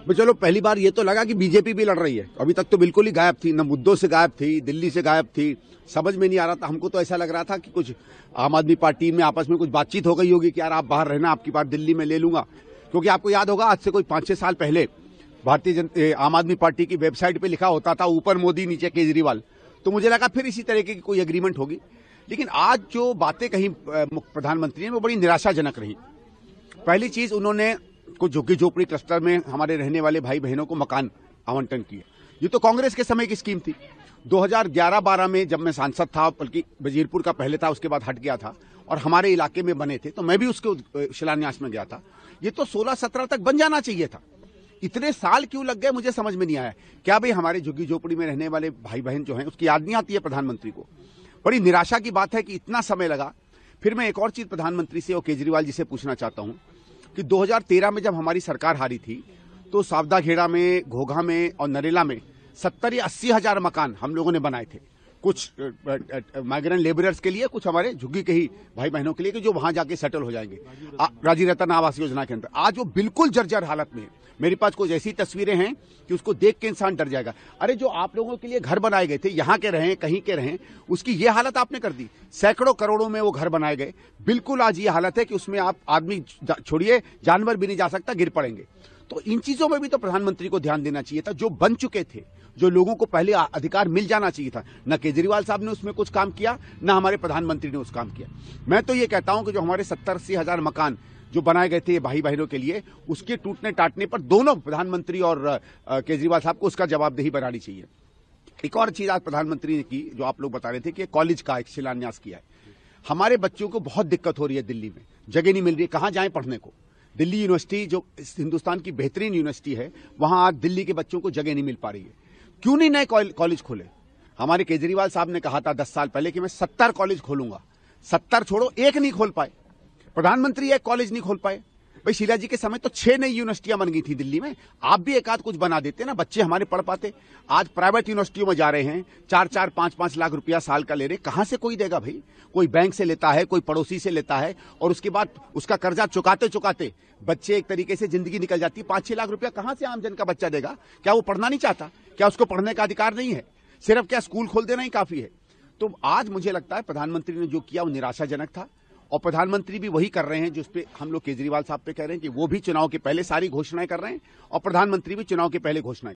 तो चलो पहली बार ये तो लगा कि बीजेपी भी लड़ रही है। अभी तक तो बिल्कुल ही गायब थी, न मुद्दों से गायब थी, दिल्ली से गायब थी, समझ में नहीं आ रहा था। हमको तो ऐसा लग रहा था कि कुछ आम आदमी पार्टी में आपस में कुछ बातचीत हो गई होगी कि यार आप बाहर रहना, आपकी बात दिल्ली में ले लूंगा। क्योंकि आपको याद होगा आज से कोई 5-6 साल पहले आम आदमी पार्टी की वेबसाइट पे लिखा होता था ऊपर मोदी नीचे केजरीवाल, तो मुझे लगा फिर इसी तरीके की कोई एग्रीमेंट होगी। लेकिन आज जो बातें कही प्रधानमंत्री ने वो बड़ी निराशाजनक रही। पहली चीज, उन्होंने कुछ झुग्गी झोपड़ी क्लस्टर में हमारे रहने वाले भाई बहनों को मकान आवंटन किए। ये तो कांग्रेस के समय की स्कीम थी। 2011-12 में जब मैं सांसद था, बल्कि वजीरपुर का पहले था, उसके बाद हट गया था और हमारे इलाके में बने थे, तो मैं भी उसके शिलान्यास में गया था। ये तो 16-17 तक बन जाना चाहिए था। इतने साल क्यों लग गए मुझे समझ में नहीं आया। क्या भाई हमारे झुग्गी झोपड़ी में रहने वाले भाई बहन जो हैं उसकी याद नहीं आती है प्रधानमंत्री को? बड़ी निराशा की बात है कि इतना समय लगा। फिर मैं एक और चीज प्रधानमंत्री से और केजरीवाल जी से पूछना चाहता हूं कि 2013 में जब हमारी सरकार हारी थी तो सावदाखेड़ा में, घोघा में और नरेला में 70 या 80 हजार मकान हम लोगों ने बनाए थे। कुछ माइग्रेंट लेबरर्स के लिए, कुछ हमारे झुग्गी के ही भाई बहनों के लिए कि जो वहां जाके सेटल हो जाएंगे राजीव रतन आवास योजना के अंदर। आज वो बिल्कुल जर्जर हालत में है। मेरे पास कुछ ऐसी तस्वीरें हैं कि उसको देख के इंसान डर जाएगा। अरे जो आप लोगों के लिए घर बनाए गए थे, यहां के रहें कहीं के रहें, उसकी ये हालत आपने कर दी। सैकड़ों करोड़ों में वो घर बनाए गए, बिल्कुल आज ये हालत है कि उसमें आप आदमी छोड़िए जानवर भी नहीं जा सकता, गिर पड़ेंगे। तो इन चीजों में भी तो प्रधानमंत्री को ध्यान देना चाहिए था। जो बन चुके थे, जो लोगों को पहले अधिकार मिल जाना चाहिए था, न केजरीवाल साहब ने उसमें कुछ काम किया, न हमारे प्रधानमंत्री ने उस काम किया। मैं तो ये कहता हूं कि जो हमारे 70-80 हजार मकान जो बनाए गए थे भाई बहनों के लिए, उसके टूटने टाटने पर दोनों प्रधानमंत्री और केजरीवाल साहब को उसका जवाबदेही बनानी चाहिए। एक और चीज आज प्रधानमंत्री ने की, जो आप लोग बता रहे थे कि कॉलेज का एक शिलान्यास किया है। हमारे बच्चों को बहुत दिक्कत हो रही है, दिल्ली में जगह नहीं मिल रही है, कहां जाएं पढ़ने को। दिल्ली यूनिवर्सिटी जो हिंदुस्तान की बेहतरीन यूनिवर्सिटी है, वहां आज दिल्ली के बच्चों को जगह नहीं मिल पा रही है। क्यों नहीं नए कॉलेज खोले? हमारे केजरीवाल साहब ने कहा था 10 साल पहले कि मैं 70 कॉलेज खोलूंगा। 70 छोड़ो, एक नहीं खोल पाए। प्रधानमंत्री एक कॉलेज नहीं खोल पाए। भाई शीला जी के समय तो 6 नई यूनिवर्सिटियां बन गई थी दिल्ली में। आप भी एक आध कुछ बना देते ना, बच्चे हमारे पढ़ पाते। आज प्राइवेट यूनिवर्सिटियों में जा रहे हैं, 4-4, 5-5 लाख रुपया साल का ले रहे। कहां से कोई देगा भाई? कोई बैंक से लेता है, कोई पड़ोसी से लेता है, और उसके बाद उसका कर्जा चुकाते चुकाते बच्चे एक तरीके से जिंदगी निकल जाती है। 5-6 लाख रुपया कहां से आम जन का बच्चा देगा? क्या वो पढ़ना नहीं चाहता? क्या उसको पढ़ने का अधिकार नहीं है? सिर्फ क्या स्कूल खोल देना ही काफी है? तो आज मुझे लगता है प्रधानमंत्री ने जो किया वो निराशाजनक था। और प्रधानमंत्री भी वही कर रहे हैं जिस पे हम लोग केजरीवाल साहब पे कह रहे हैं कि वो भी चुनाव के पहले सारी घोषणाएं कर रहे हैं और प्रधानमंत्री भी चुनाव के पहले घोषणाएं